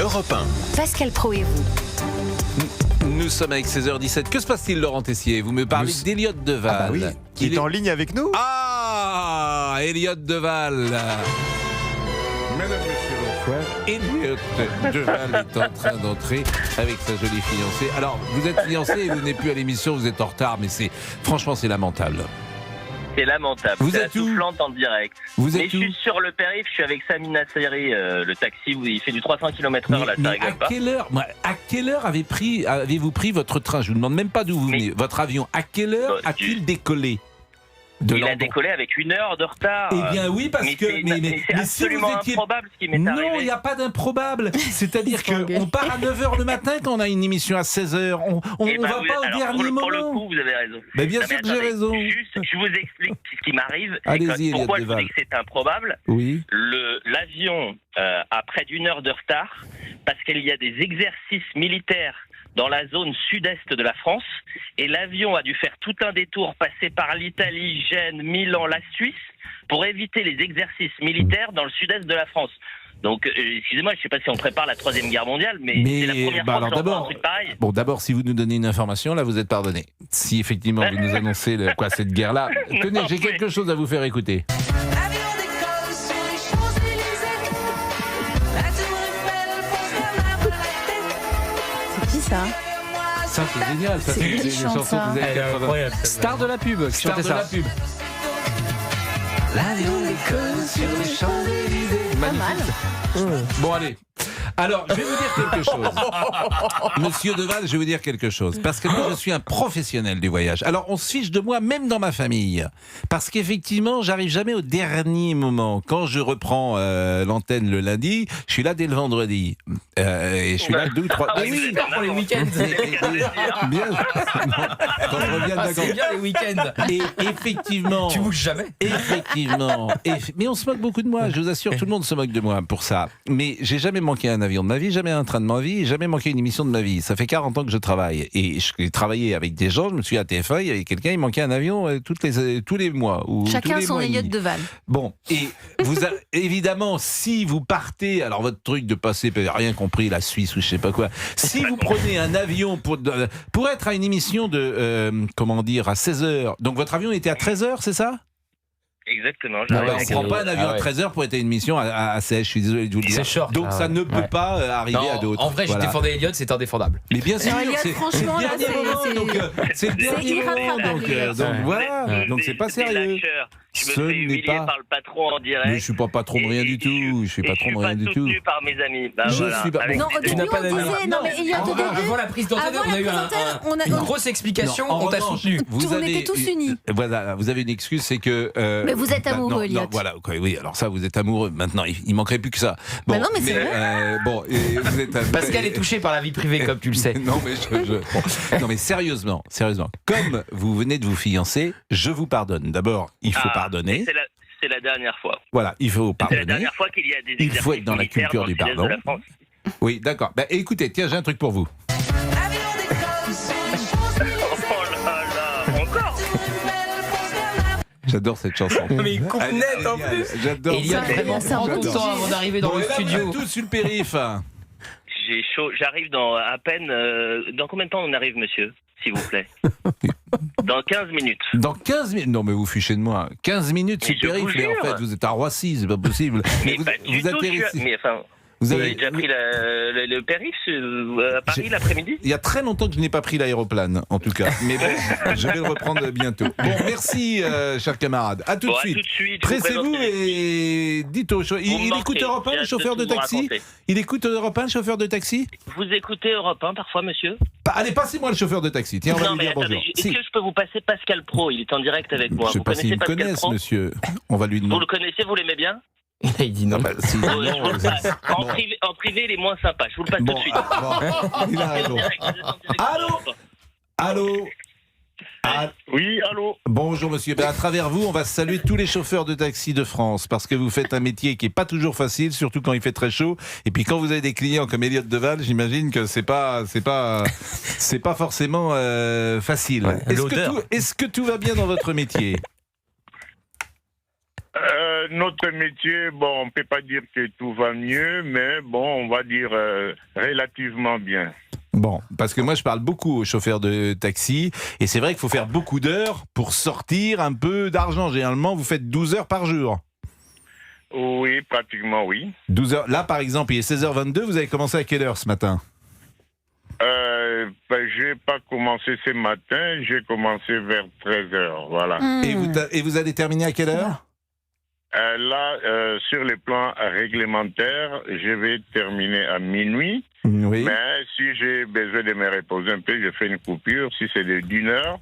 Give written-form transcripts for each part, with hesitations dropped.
Europe 1. Pascal Praud et vous. Nous sommes avec 16h17. Que se passe-t-il, Laurent Tessier? Vous me parlez d'Eliott Deval. Ah bah oui, qui est en ligne avec nous. Ah, Eliott Deval. Mesdames, Messieurs, bonsoir. Eliott Deval est en train d'entrer avec sa jolie fiancée. Alors, vous êtes fiancé et vous n'êtes plus à l'émission, vous êtes en retard, mais franchement, c'est lamentable. C'est lamentable. Vous c'est êtes la où? soufflante en direct. Vous Mais êtes je où? suis sur le périph', je suis avec Samina Seri, le taxi où il fait du 300 km/h, là, ça rigole pas. À quelle heure avez-vous pris votre train? Je vous demande même pas d'où vous venez. Votre avion, à quelle heure a-t-il décollé? Il a décollé avec 1 heure de retard. Eh bien oui, parce que c'est absolument si vous étiez... improbable ce qui m'est arrivé. Non, il n'y a pas d'improbable. C'est-à-dire qu'on part à 9h le matin quand on a une émission à 16h. On va pas au dernier moment. Pour le coup, vous avez raison. Mais bien sûr que j'ai raison. Juste, je vous explique ce qui m'arrive. Allez-y, pourquoi je Eliott vous dis que c'est improbable. Oui. L'avion a près d'1 heure de retard parce qu'il y a des exercices militaires dans la zone sud-est de la France, et l'avion a dû faire tout un détour, passer par l'Italie, Gênes, Milan, la Suisse, pour éviter les exercices militaires dans le sud-est de la France. Donc, excusez-moi, je ne sais pas si on prépare la 3e guerre mondiale, mais c'est la première fois que j'entends un truc pareil. Bon, d'abord, si vous nous donnez une information, là, vous êtes pardonné. Si effectivement vous nous annoncez cette guerre-là, tenez, j'ai quelque chose à vous faire écouter. Ça c'est génial, ça c'est une chanson que vous avez incroyable. Star de la pub, Star de la pub. L'avion décolle sur les Champs-Élysées. Magnifique. Bon allez. Alors, je vais vous dire quelque chose. Monsieur Deval, je vais vous dire quelque chose. Parce que moi, je suis un professionnel du voyage. Alors, on se fiche de moi, même dans ma famille. Parce qu'effectivement, j'arrive jamais au dernier moment. Quand je reprends l'antenne le lundi, je suis là dès le vendredi. Et je suis là 2 ou 3... Ah oui, pour les week-ends. Bien. Quand je reviens de vacances. C'est bien les week-ends. Et effectivement... Tu bouges jamais. Effectivement. Mais on se moque beaucoup de moi. Je vous assure, tout le monde se moque de moi pour ça. Mais j'ai jamais manqué un avion de ma vie, jamais un train de ma vie, jamais manqué une émission de ma vie. Ça fait 40 ans que je travaille. Et j'ai travaillé avec des gens, je me suis à TF1, il y avait quelqu'un, il manquait un avion tous les mois. Ou Chacun tous les son mois et Eliott demi. Deval. Bon, et évidemment, si vous partez, alors votre truc de passer, rien compris, la Suisse ou je sais pas quoi, si vous prenez un avion pour être à une émission de, à 16h, donc votre avion était à 13h, c'est ça? Exactement. On ne prend pas un avion à 13h pour être à une mission à 16, je suis désolé de vous le dire. C'est short. Donc ça ne peut pas arriver à d'autres. En vrai, je défendais Eliott, c'est indéfendable. Mais bien sûr, Eliott, franchement, le dernier moment, c'est le dernier moment, donc voilà, donc c'est pas sérieux. Je me fais humilier par le patron en direct. Mais je suis pas patron de rien du tout. Je suis patron de rien du tout. Je suis pas soutenu par mes amis. Je suis pas. Non, au début, on disait, non mais Eliott, au début, avant la prise d'antenne, on a eu une grosse explication, on t'a soutenu. on était tous unis. Voilà, vous avez une excuse, c'est que... Mais vous êtes amoureux, Eliott. Voilà, oui, alors ça, vous êtes amoureux. Maintenant, il manquerait plus que ça. Bon, non, mais c'est vrai. Vous êtes Pascal est touché par la vie privée, comme tu le sais. Non, mais non, mais sérieusement, comme vous venez de vous fiancer, je vous pardonne. D'abord, il faut pardonner. C'est la dernière fois. Voilà, il faut pardonner. C'est la dernière fois qu'il y a des il faut être dans la culture du pardon. Oui, d'accord. Écoutez, tiens, j'ai un truc pour vous. Oh là là, encore. J'adore cette chanson. Mais il coupe net en plus. J'adore. Et il y a vraiment prend tout le temps avant d'arriver dans le studio. Tous sur le périph'. J'ai chaud. J'arrive dans à peine. Dans combien de temps on arrive, monsieur, s'il vous plaît? Dans 15 minutes. Dans 15 minutes? Non, mais vous fichez de moi. 15 minutes sur le périph', mais en fait, vous êtes à Roissy, c'est pas possible. Mais vous atterrissez. Mais enfin. Vous avez déjà pris le périph' à Paris l'après-midi? Il y a très longtemps que je n'ai pas pris l'aéroplane, en tout cas. Mais bon, je vais le reprendre bientôt. Bon, merci, cher camarade. À tout de suite. Pressez-vous et dites au chauffeur. Il écoute Europe 1, le chauffeur de taxi? Il écoute Europe 1, le chauffeur de taxi? Vous écoutez Europe 1 parfois, monsieur? Allez, passez-moi le chauffeur de taxi. Tiens, on va lui dire bonjour. Est-ce que je peux vous passer Pascal Praud? Il est en direct avec moi. Je ne sais pas s'il me connaisse, monsieur. On va lui demander. Vous le connaissez, vous l'aimez bien? Il dit non. En privé, il est moins sympa. Je vous le passe tout de suite. Il a raison. Allô? Oui, allô. Bonjour monsieur. À travers vous, on va saluer tous les chauffeurs de taxi de France parce que vous faites un métier qui est pas toujours facile, surtout quand il fait très chaud. Et puis quand vous avez des clients comme Eliott Deval, j'imagine que c'est pas forcément facile. Est-ce que tout va bien dans votre métier? Notre métier, bon, on ne peut pas dire que tout va mieux, mais bon, on va dire relativement bien. Bon, parce que moi je parle beaucoup aux chauffeurs de taxi et c'est vrai qu'il faut faire beaucoup d'heures pour sortir un peu d'argent. Généralement, vous faites 12 heures par jour. Oui, pratiquement oui. 12 heures. Là, par exemple, il est 16h22, vous avez commencé à quelle heure ce matin ? Je n'ai pas commencé ce matin, j'ai commencé vers 13h, voilà. Et vous allez terminer à quelle heure ? Sur le plan réglementaire, je vais terminer à minuit. Oui. Mais si j'ai besoin de me reposer un peu, je fais une coupure. Si c'est d'une heure,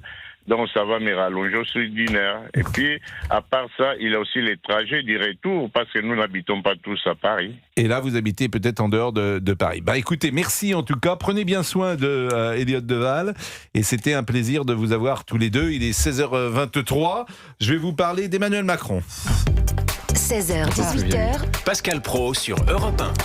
donc ça va me rallonger aussi d'une heure. Et puis, à part ça, il y a aussi les trajets du retour, parce que nous n'habitons pas tous à Paris. Et là, vous habitez peut-être en dehors de Paris. Bah écoutez, merci en tout cas. Prenez bien soin de Elliott Deval. Et c'était un plaisir de vous avoir tous les deux. Il est 16h23. Je vais vous parler d'Emmanuel Macron. 16h, 18h. Pascal Praud sur Europe 1.